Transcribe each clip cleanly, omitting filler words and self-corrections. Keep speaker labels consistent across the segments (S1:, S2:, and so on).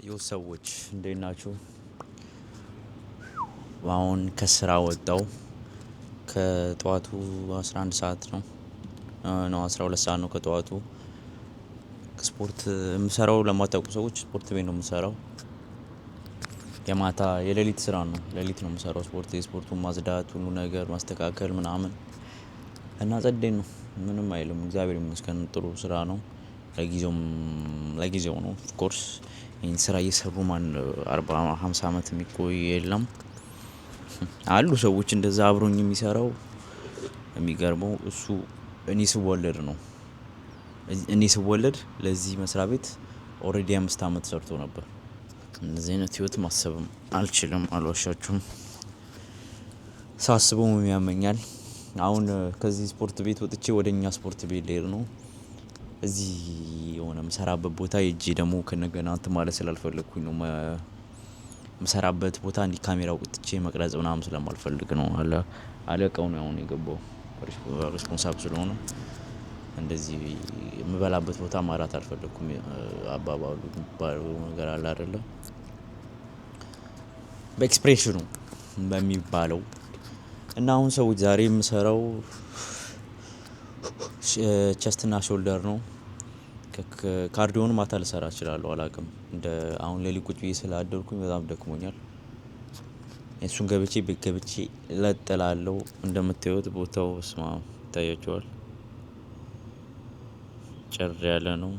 S1: ዮ ሰዎች እንዴት ናችሁ? አሁን ከስራ ወጣው ከጠዋቱ 11 ሰዓት ነው 12 ሰዓት ነው ከጠዋቱ። ስፖርት የምሰራው ለማታውቁ ሰዎች ስፖርት ቤት ነው የምሰራው። የማታ የሌሊት ስራ ነው፣ ሌሊት ነው የምሰራው። ስፖርቱን ማጽዳት፣ ሁሉ ነገር ማስተካከል ምናምን እና ጸዴ ነው። ምንም አይልም፣ እግዚአብሔር ይመስገን ጥሩ ስራ ነው። ለጊዜው ነው ኦፍ ኮርስ። ይሄን ስራ እየሰሩ ማን 40 50 አመት የሚቆይ የለም። አሉ ሰዎች እንደዛ አብሮኝ የሚሰራው። የሚገርመው እሱ እኔ ስወለድ ለዚህ መስሪያ ቤት ኦሬዲ 5 አመት ሰርቶ ነበር። እንደዚህ አይነት ህይወት ማሰብም አልችልም፣ አልዋሻችሁም። ሳስበው ያመኛል። አሁን ከዚህ ስፖርት ቤት ወጥቼ ወደኛ ስፖርት ቤት ልሄድ ነው። እዚህ የሆነ ምሰራበት ቦታ ሄጄ ደግሞ ከነገና እንትን ማለት ስላልፈለኩኝ ነው። ምሰራበት ቦታ እንዲ ካሜራው ወጥቼ መቅረጽ ምናምን ስለማልፈልግ ነው። አለቃው ነው አሁን የገባው፣ ሪስፖንሳብል ስለሆነ እንደዚህ የምበላበት ቦታ ማራት አልፈለኩም። አባባሉ ነገር አለ አይደለ? በኤክስፕሬሽኑ በሚባለው እና አሁን ሰዎች ዛሬ የምሰራው ቸስትና ሾልደር ነው። ካርዲዮን ማታ ልሰራ እችላለሁ፣ አላውቅም። እንደ አሁን ሌሊት ቁጭ ብዬ ስላደርኩኝ በጣም ደክሞኛል። እሱን ገብቼ ለጥላለሁ። እንደምታዩት ቦታው ስማ ይታያችኋል፣ ጭር ያለ ነው።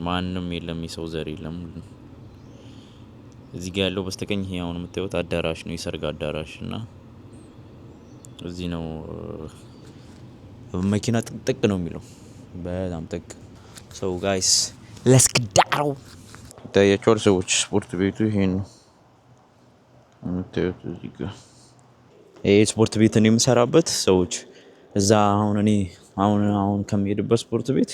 S1: ማንም የለም፣ የሰው ዘር የለም። እዚህ ጋር ያለው በስተቀኝ ይሄ አሁን የምታዩት አዳራሽ ነው፣ የሰርግ አዳራሽ እና እዚህ ነው መኪና ጥቅ ነው የሚለው፣ በጣም ጥቅ። ሶ ጋይስ ሌትስ ጌት ይታያችኋል ሰዎች፣ ስፖርት ቤቱ ይሄን ነው የምታዩት። እዚህ ጋር ይሄ ስፖርት ቤት ነው የምሰራበት ሰዎች። እዛ አሁን ከሚሄድበት ስፖርት ቤት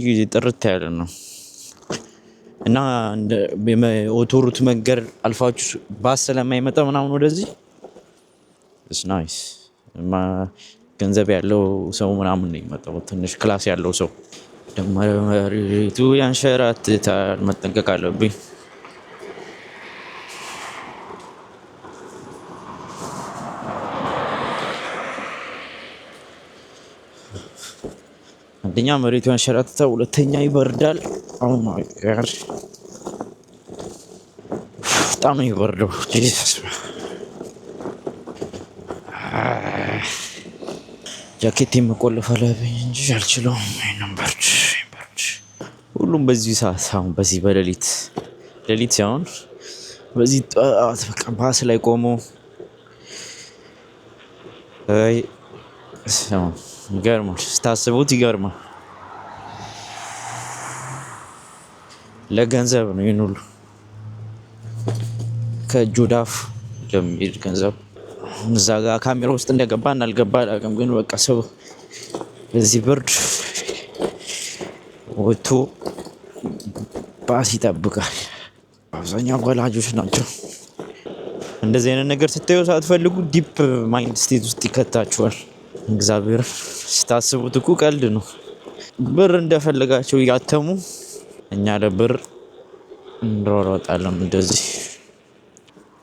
S1: ጊዜ ጥርት ያለ ነው እና እንደ ኦቶሩት መንገድ አልፋችሁ ባስ ስለማይመጣ ምናምን ወደዚህ ኢትስ ናይስ። ገንዘብ ያለው ሰው ምናምን ነው የሚመጣው፣ ትንሽ ክላስ ያለው ሰው። መሬቱ ያንሸራትታል፣ መጠንቀቅ አለብኝ። አንደኛ መሬቱ ያንሸራትታል፣ ሁለተኛ ይበርዳል። ኦ ማይ ጋድ በጣም ነው ይበርደው። ጃኬት መቆለፍ አለብኝ እንጂ አልችለውም። ነምበርች ሁሉም በዚህ ሰዓት አሁን በዚህ በሌሊት ሲሆን በዚህ ጠዋት በቃ ባስ ላይ ቆሞ ይገርማል። ስታስቡት ይገርማል። ለገንዘብ ነው ይሄን ሁሉ ከእጅ ወደ አፍ ለሚሄድ ገንዘብ። እዛ ጋር ካሜራ ውስጥ እንደገባ እንዳልገባ አላውቅም፣ ግን በቃ ሰው በዚህ ብርድ ወጥቶ ባስ ይጠብቃል። አብዛኛው ወላጆች ናቸው። እንደዚህ አይነት ነገር ስታዩ ሳትፈልጉ ዲፕ ማይንድ ስቴት ውስጥ ይከታችኋል። እግዚአብሔር ስታስቡት እኮ ቀልድ ነው። ብር እንደፈለጋቸው እያተሙ እኛ ለብር እንሮጣለን እንደዚህ።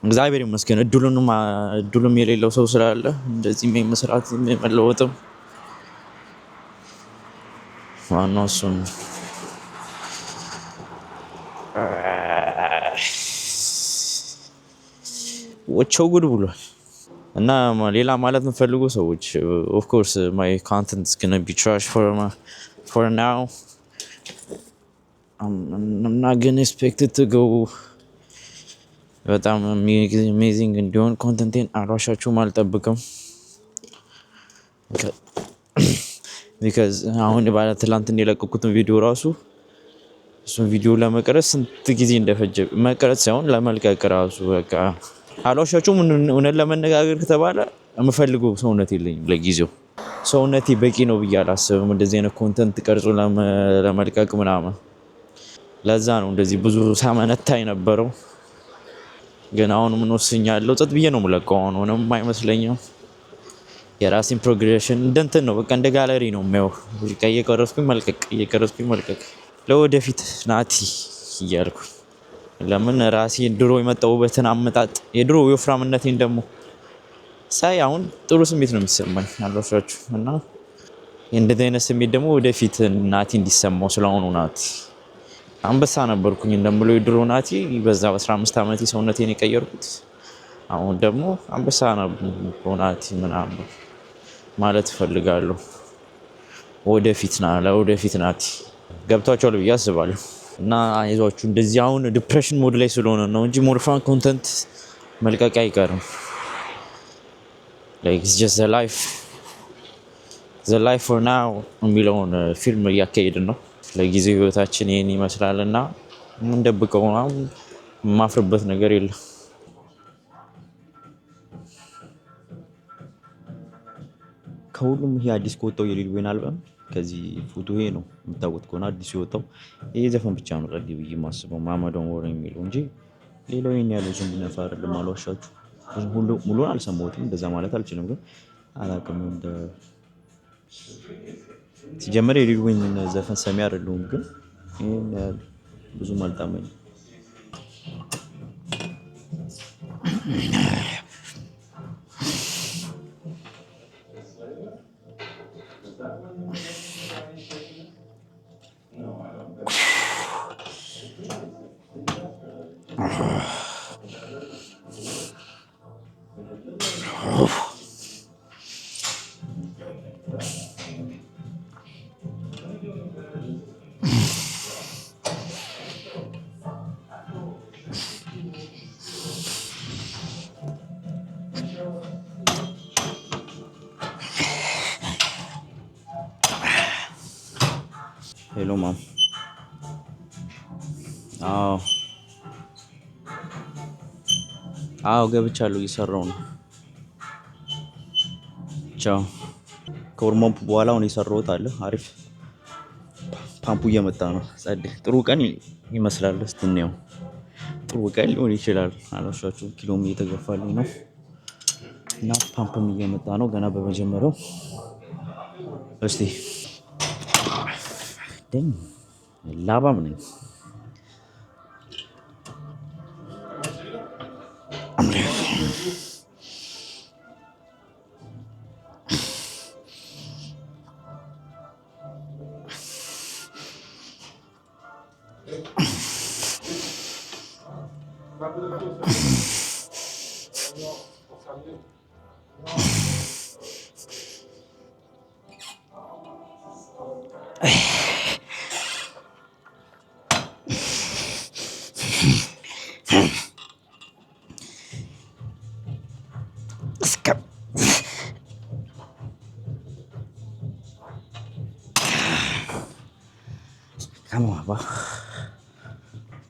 S1: እግዚአብሔር ይመስገን እድሉም የሌለው ሰው ስላለ እንደዚህ መስራት መለወጥም ዋናው እሱ ነው። ወቸው ጉድ ብሏል። እና ሌላ ማለት የምፈልጉ ሰዎች ኦፍ ኮርስ ማይ ኮንተንት is gonna be trash for now. I'm not gonna expect it to go በጣም አሜዚንግ እንዲሆን ኮንተንቴን አልዋሻችሁም፣ አልጠብቅም። ቢካዝ አሁን ባለ ትላንት የለቀኩትን ቪዲዮ ራሱ እሱን ቪዲዮ ለመቅረጽ ስንት ጊዜ እንደፈጀ መቅረጽ ሳይሆን ለመልቀቅ ራሱ በቃ አልዋሻችሁም። እውነት ለመነጋገር ከተባለ የምፈልገው ሰውነት የለኝም ለጊዜው። ሰውነቴ በቂ ነው ብዬ አላስብም እንደዚህ አይነት ኮንተንት ቀርጾ ለመልቀቅ ምናምን። ለዛ ነው እንደዚህ ብዙ ሳመነታ የነበረው። ግን አሁን ምን ወስኛለሁ፣ ጸጥ ብዬ ነው የምለቀው። አሁን ምንም አይመስለኝም። የራሴን ፕሮግሬሽን እንትን ነው በቃ እንደ ጋለሪ ነው የማየው። እየቀረጽኩኝ መልቀቅ ለወደፊት ናቲ እያልኩ ለምን ራሴ ድሮ የመጣሁበትን አመጣጥ የድሮ ወፍራምነቴን ደግሞ ሳይ አሁን ጥሩ ስሜት ነው የሚሰማኝ አልዋሻችሁ። እና እንደዚህ አይነት ስሜት ደግሞ ወደፊት ናቲ እንዲሰማው ስለሆኑ ናቲ አንበሳ ነበርኩኝ እንደምለው የድሮ ናቲ በዛ በ15 ዓመቴ ሰውነቴን የቀየርኩት አሁን ደግሞ አንበሳ ነበርኩ ናቲ ምናምን ማለት እፈልጋለሁ። ወደፊት ለወደፊት ናቲ ገብቷቸዋል ብዬ አስባለሁ። እና አይዟችሁ እንደዚህ አሁን ዲፕሬሽን ሞድ ላይ ስለሆነ ነው እንጂ ሞርፋን ኮንተንት መልቀቅ አይቀርም። like it's just the life for now የሚለውን ፊልም እያካሄድን ነው። ለጊዜው ህይወታችን ይሄን ይመስላልና እንደብቀው ነው ማፍርበት ነገር የለም። ከሁሉም ይሄ አዲስ ከወጣው የሊል ወይን አልበም ከዚህ ፎቶ ይሄ ነው የምታውቁት ከሆነ አዲስ የወጣው ይሄ ዘፈን ብቻ ነው ረዲ ብዬ የማስበው ማመዶን ወር የሚለው እንጂ ሌላው ይሄን ያለው ዝም ቢነፋ አይደለም አልዋሻችሁ። ሙሉን አልሰማሁትም እንደዛ ማለት አልችልም፣ ግን አላውቅም እንደ ሲጀመር የሊል ወይን ዘፈን ሰሚ አይደለሁም፣ ግን ይሄን ብዙም አልጣመኝም። ሄሎ ማም። አዎ ገብቻለሁ፣ እየሰራሁ ነው። ቻው። ከወርማምፕ በኋላ አሁን የሰራሁት አለ አሪፍ ፓምፑ እየመጣ ነው። ጥሩ ቀን ይመስላል። እስቲ እንየው። ጥሩ ቀን ሊሆን ይችላል አልዋሻችሁም። ኪሎም እየተገፋልኝ ነው እና ፓምፕም እየመጣ ነው ገና በመጀመሪያው። እስቲ ላባም ነኝ።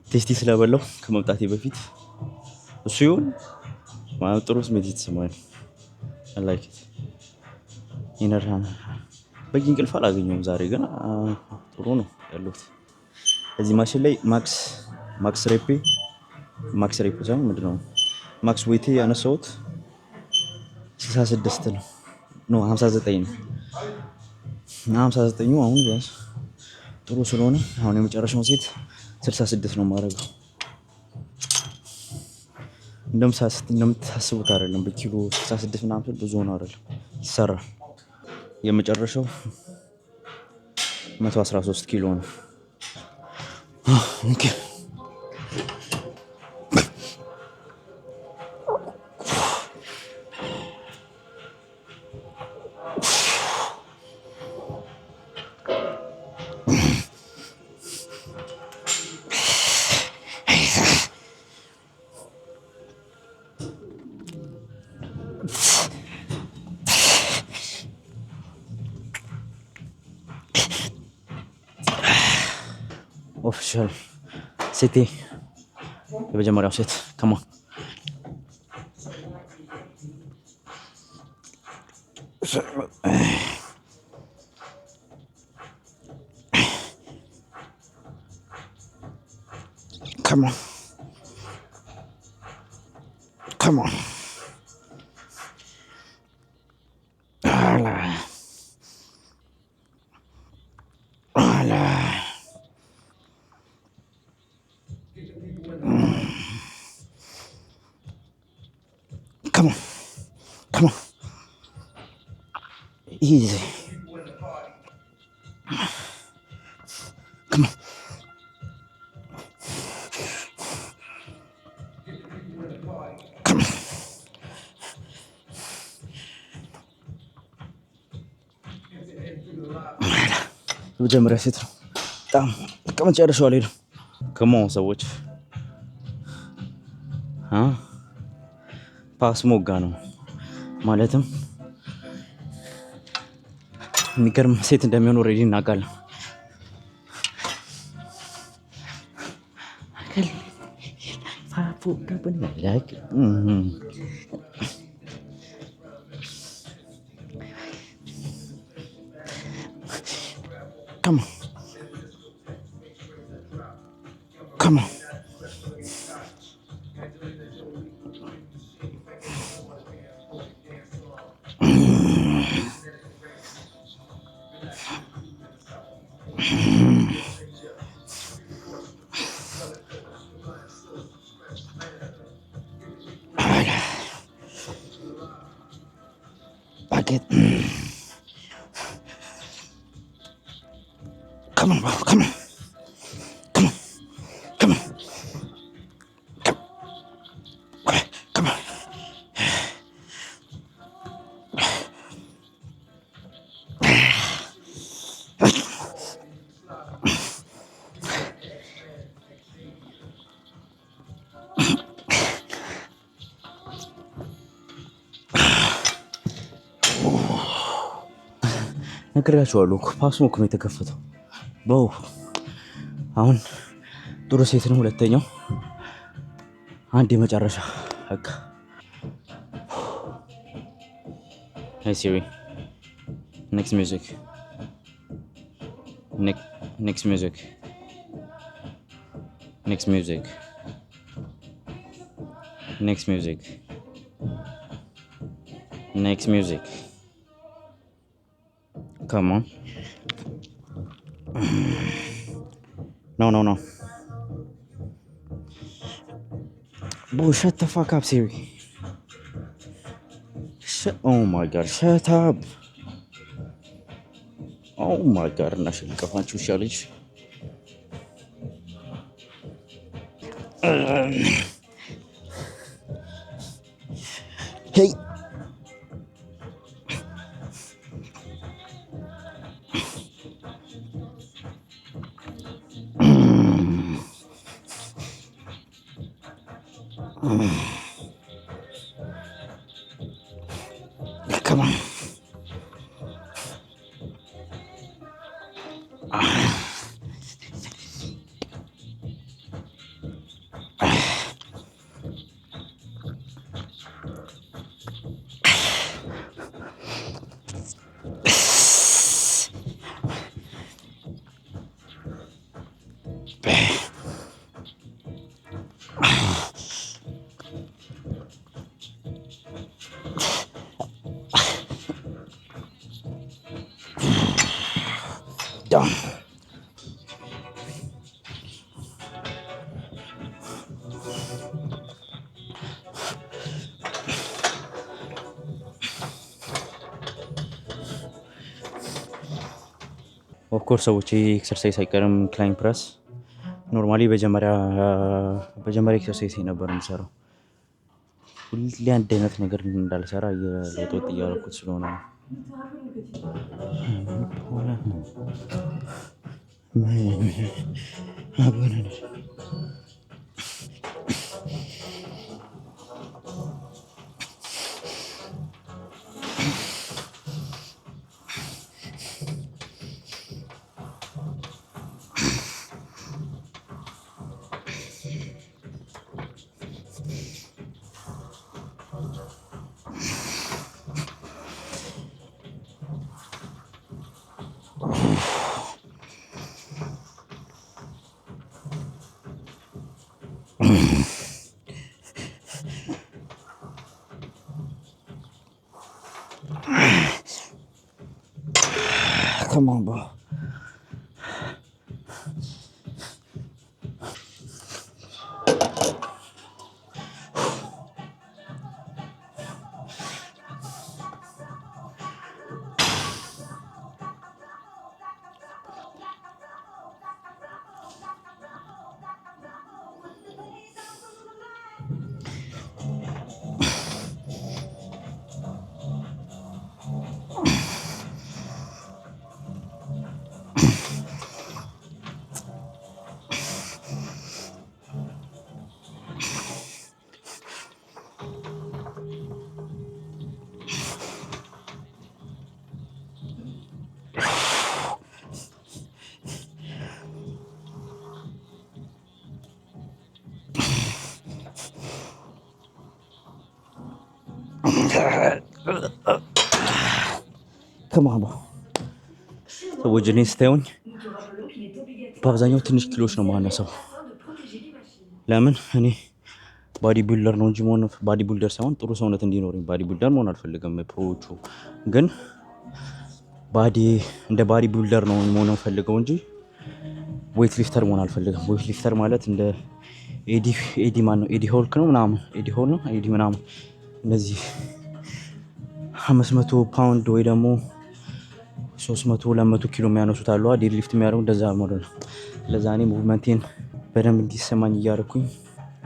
S1: ቴስቲ ስለበላው ከመምጣቴ በፊት እሱ ይሁን ማለት ጥሩ ስሜት የተሰማኝ ላይክ ኢነርሃን በቂ እንቅልፍ አላገኘሁም ዛሬ፣ ግን ጥሩ ነው ያለሁት። እዚህ ማሽን ላይ ማክስ ሬፕ ሳይሆን ምንድን ነው ማክስ ዌቴ ያነሳሁት 66 ነው 59 ነው እና 59 አሁን ቢያንስ ጥሩ ስለሆነ አሁን የመጨረሻውን ሴት 66 ነው የማደርገው። እንደምታስቡት አይደለም። በኪሎ 66 ምናምን ብዙ ሆኖ አይደለም ይሰራል። የመጨረሻው 113 ኪሎ ነው። ኦኬ ኦፊሻል ሴቴ የመጀመሪያው ሴት ከማን come on
S2: Come on. Come on. Easy. Come on. Come on. መጀመሪያ ሴት ነው በጣም ከመጨረሻው ላይ ነው። ከመሆን ሰዎች ፓስ ሞጋ ነው ማለትም የሚገርም ሴት እንደሚሆን ኦልሬዲ እናውቃለን። Come on. Come on. Back it. Come on, bro. Come on. Come on. Come on. Come on. ነግሬያቸዋለሁ እኮ ፓስ ሞክ ነው የተከፈተው። በው አሁን ጥሩ ሴት ነው። ሁለተኛው አንድ የመጨረሻ በቃ Hey Siri, next music. Next music. Next music. Next music. Next music. Come on. No. Bro, shut the fuck up, Siri. Oh my god, shut up. Oh my god, እናሽል ቀፋችሁ ሻለች። Hey. Come on. Done. ኦፍኮርስ ሰዎች ኤክሰርሳይዝ አይቀርም። ክላይም ፕረስ ኖርማሊ በመጀመሪያ ኤክሰርሳይዝ ነበር የምሰራው። ሁሌ አንድ አይነት ነገር እንዳልሰራ ለውጥ እያደረኩት ስለሆነ ነው። Come on, bro. ከማባ ሰዎች እኔን ስታዩኝ በአብዛኛው ትንሽ ኪሎች ነው የማነሳው። ለምን እኔ ባዲ ቢልደር ነው እንጂ መሆን ባዲ ቢልደር ሳይሆን ጥሩ ሰውነት እንዲኖረኝ ባዲ ቢልደር መሆን አልፈልግም። ፕሮዎቹ ግን እንደ ባዲ ቢልደር ነው መሆን ፈልገው እንጂ ዌት ሊፍተር መሆን አልፈልግም። ዌት ሊፍተር ማለት እንደ ኤዲ ማን ነው? ኤዲ ሆልክ ነው ምናምን ኤዲ ሆል ነው ኤዲ ምናምን እንደዚህ 500 ፓውንድ ወይ ደግሞ 300 200 ኪሎ የሚያነሱት አሉ ዴድ ሊፍት የሚያደርጉ እንደዛ ማለት ነው። ለዛ እኔ ሙቭመንቴን በደንብ እንዲሰማኝ እያደረኩኝ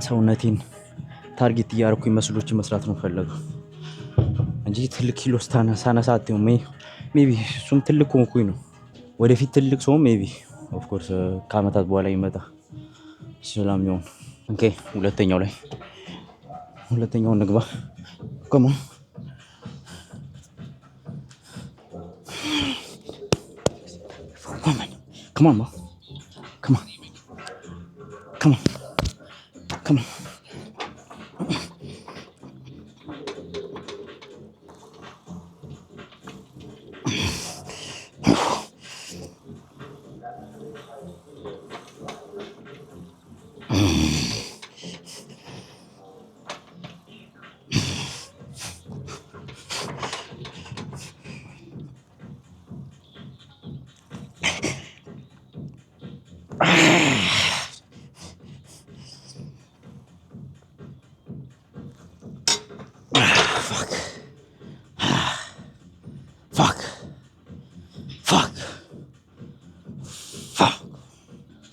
S2: ሰውነቴን ታርጌት እያደረኩኝ መስሎችን መስራት ነው ፈለገው እንጂ ትልቅ ኪሎ ሳነሳ አትይው ሜቢ እሱም ትልቅ ሆንኩኝ ነው ወደፊት ትልቅ ሰው ሜቢ ኦፍ ኮርስ ከአመታት በኋላ ይመጣ ስለሚሆን ኦኬ። ሁለተኛው ንግባ come on come on come on come on come on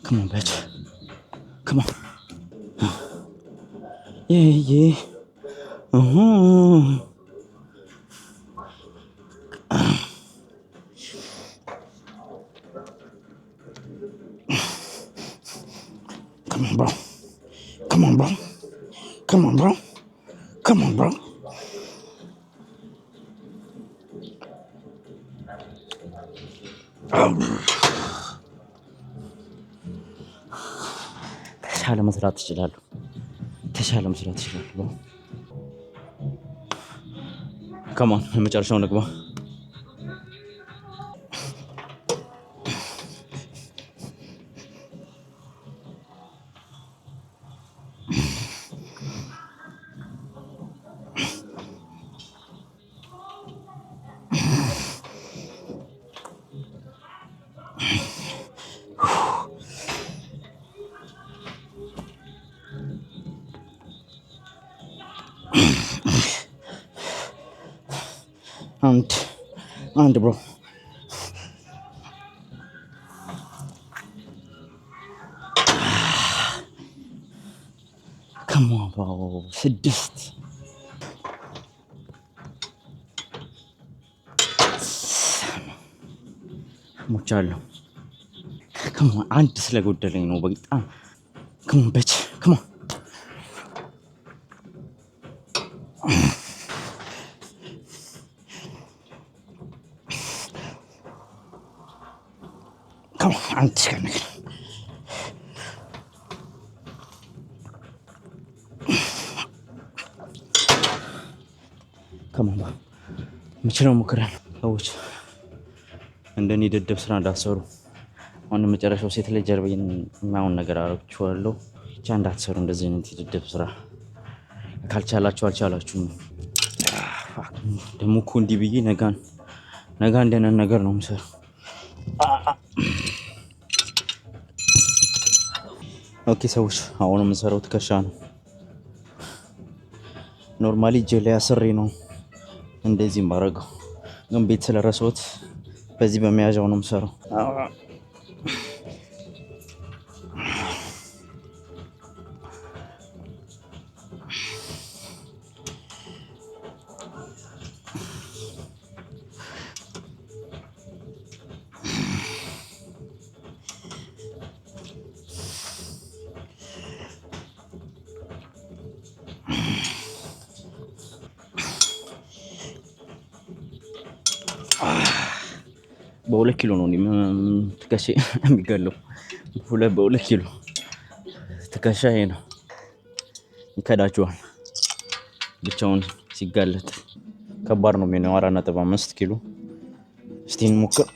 S2: Come on, bitch. Come on. Yeah. Come on, bro. Come on, bro. Come on, bro. Come on, bro. ተሻለ መስራት ትችላለህ። ከማን የመጨረሻው ንግባ። አንድ ብሮ ከማባው 6 ሞቻለሁ። አንድ ስለጎደለኝ ነው በጣም ከማበች አንድ ከነገ ከማባ ምችለው ሞክራል። ሰዎች እንደኔ ደደብ ስራ እንዳትሰሩ። አሁን መጨረሻው ሴት ላይ ጀርባዬን የማይሆን ነገር አረግችዋለሁ። ብቻ እንዳትሰሩ እንደዚህ አይነት የደደብ ስራ። ካልቻላችሁ አልቻላችሁም። ደግሞ እኮ እንዲህ ብዬ ነጋ እንደነን ነገር ነው የምሰራው። ኦኬ ሰዎች አሁን የምሰራው ትከሻ ነው። ኖርማሊ እጄ ላይ አስሬ ነው እንደዚህ ማረገው፣ ግን ቤት ስለረሳሁት በዚህ በመያዣው ነው የምሰራው። በ2 ኪሎ ነው ትከሻ የሚገለው። በ2 ኪሎ ትከሻ ነው ይከዳቸዋል ብቻውን ሲጋለጥ። ከባድ ነው የሚሆነው 4.5 ኪሎ። እስቲ እንሞክር።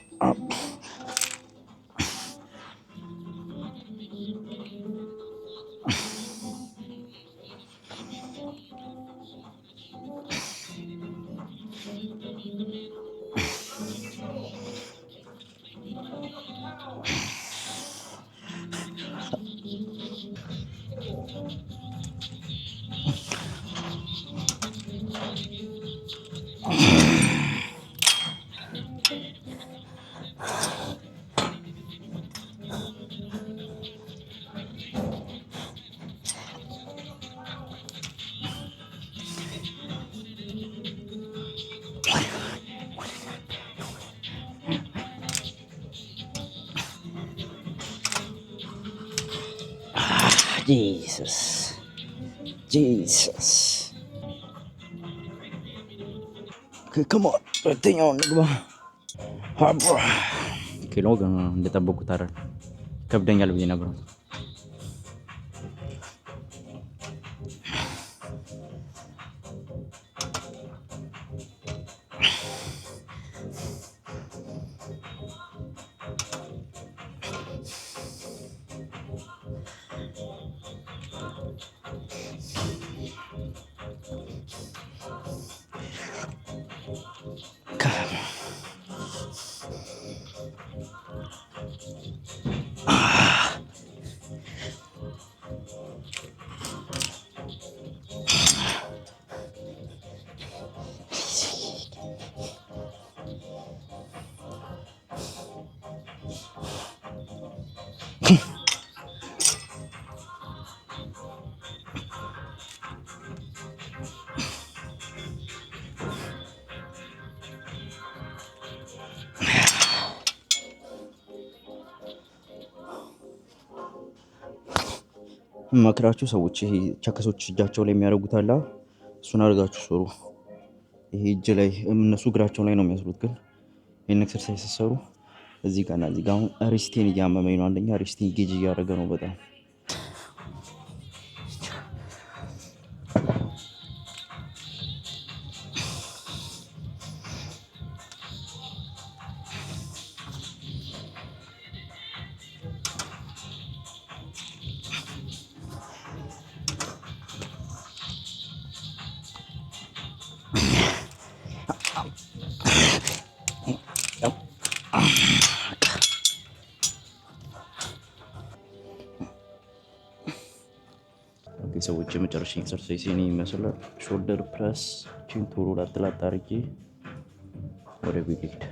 S2: Jesus. Okay, come on. ሁለተኛውን ንግባ። ኪሎ ግን እንደጠበቁት አይደል፣ ከብደኛል ብዬ ነበር። መክራችሁ ሰዎች ይሄ ቸከሶች እጃቸው ላይ የሚያደርጉት አለ፣ እሱን አድርጋችሁ ስሩ። ይሄ እጅ ላይ እነሱ እግራቸው ላይ ነው የሚያስሩት፣ ግን ይሄን ኤክሰርሳይዝ ሲሰሩ እዚህ ጋር እና እዚህ ጋር። አሁን ሪስቴን እያመመኝ ነው። አንደኛ ሪስቴን ጌጅ እያደረገ ነው በጣም። ሰዎች የመጨረሻ ኤክሰርሳይዝ እኔ ይመስላል ሾልደር ፕረስ ቺንቱሩ ላጥላጥ አድርጌ ወደ ቤት ሄድ።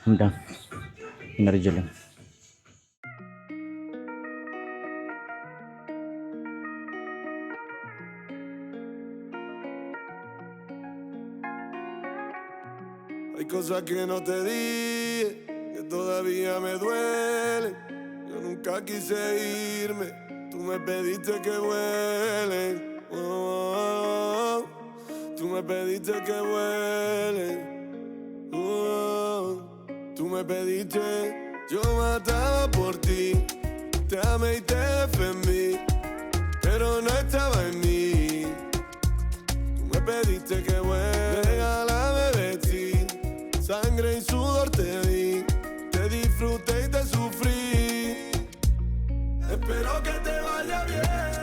S2: I'm done. Energy lang.
S3: Hay cosas que no te dije, que todavía me duelen. Yo nunca quise irme, tú me pediste que vuelen. Oh, tú me pediste que vuelen. Tú me pediste, yo mataba por ti, te amé y te defendí, pero no estaba en mí. Tú me pediste que vuelva. sangre y sudor te di, te disfruté y te sufrí. Espero que te vaya bien.